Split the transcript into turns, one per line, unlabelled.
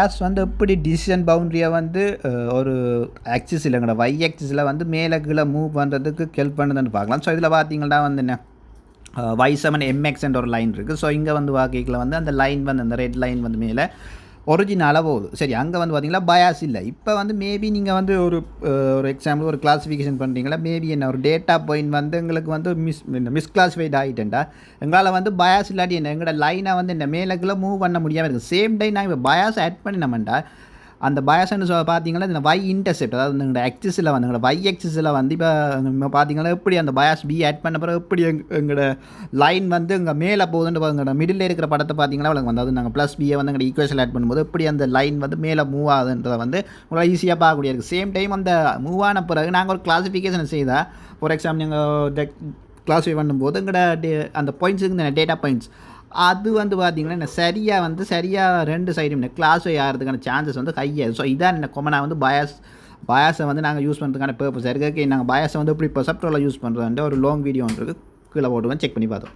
Bias வந்து எப்படி decision பவுண்டரியை வந்து ஒரு ஆக்சிஸ் இல்லைங்கடா வை ஆக்சிஸில் வந்து மேலே கீழே மூவ் பண்ணுறதுக்கு ஹெல்ப் பண்ணுதுன்னு பார்க்கலாம். ஸோ இதில் பார்த்தீங்கன்னா வந்து என்ன Y7 MXன்ற ஒரு லைன் இருக்குது. ஸோ இங்கே வந்து வாக்கிக்கில் வந்து அந்த லைன் வந்து அந்த ரெட் லைன் வந்து மேலே ஒரிஜினலாக போகுது. சரி, அங்கே வந்து பார்த்தீங்கன்னா பயாஸ் இல்லை. இப்போ வந்து மேபி நீங்கள் வந்து ஒரு எக்ஸாம்பிள் ஒரு கிளாஸிஃபிகேஷன் பண்ணுறீங்களா, மேபி என்ன ஒரு டேட்டா பாயிண்ட் வந்து எங்களுக்கு வந்து மிஸ்கிளாஸிஃபைட் ஆகிட்டேன்டா, எங்களால் வந்து பயாஸ் இல்லாட்டி என்ன எங்களோட லைனை வந்து என்ன மேலக்குள்ளே மூவ் பண்ண முடியாமல் இருக்குது. சேம் டைம் நான் இப்போ பயாஸ் ஆட் பண்ணினோம்டா அந்த பயாஸ்ன்னு பார்த்தீங்கன்னா இந்த வை இன்டர்செப்ட், அதாவது எங்களோட எக்ஸிஸில் வந்து எங்களோட வை எக்ஸிஸில் வந்து இப்போ பார்த்தீங்கன்னா எப்படி அந்த பயாஸ் பி ஆட் பண்ண பிறகு எப்படி எங்களோட லைன் வந்து இங்கே மேலே போகுதுன்னு எங்களோட மிடில் இருக்கிற படத்தை பார்த்தீங்கன்னா அவளுக்கு வந்து அது நாங்கள் ப்ளஸ் பியை வந்து எங்களோட ஈக்குவேஷன் ஆட் பண்ணும்போது எப்படி அந்த லைன் வந்து மேலே மூவ் ஆகுதுன்றதை வந்து உங்களால் ஈஸியாக பார்க்கக்கூடிய இருக்குது. சேம் டைம் அந்த மூவ் ஆன பிறகு நாங்கள் ஒரு கிளாஸிஃபிகேஷன் செய்தால், ஃபார் எக்ஸாம்பிள் நீங்கள் கிளாஸிஃபை பண்ணும்போது எங்களோட அந்த பாயிண்ட்ஸுக்கு இந்த டேட்டா பாயிண்ட்ஸ் அது வந்து பார்த்திங்கன்னா சரியாக ரெண்டு சைடும் கிளாஸிஃபை ஆகிறதுக்கான சான்சஸ் வந்து ஹையாக. ஸோ இதான் என்ன கொமனாக வந்து பயாஸை வந்து நாங்கள் யூஸ் பண்ணுறதுக்கான பர்பஸ் இருக்குது. நாங்கள் பயாஸை வந்து இப்படி பெர்செப்டரில் யூஸ் பண்ணுறதுன்ற ஒரு லாங் வீடியோ ஒன்று இருக்குது, கீழே போட்டுவேன், செக் பண்ணி பார்த்தோம்.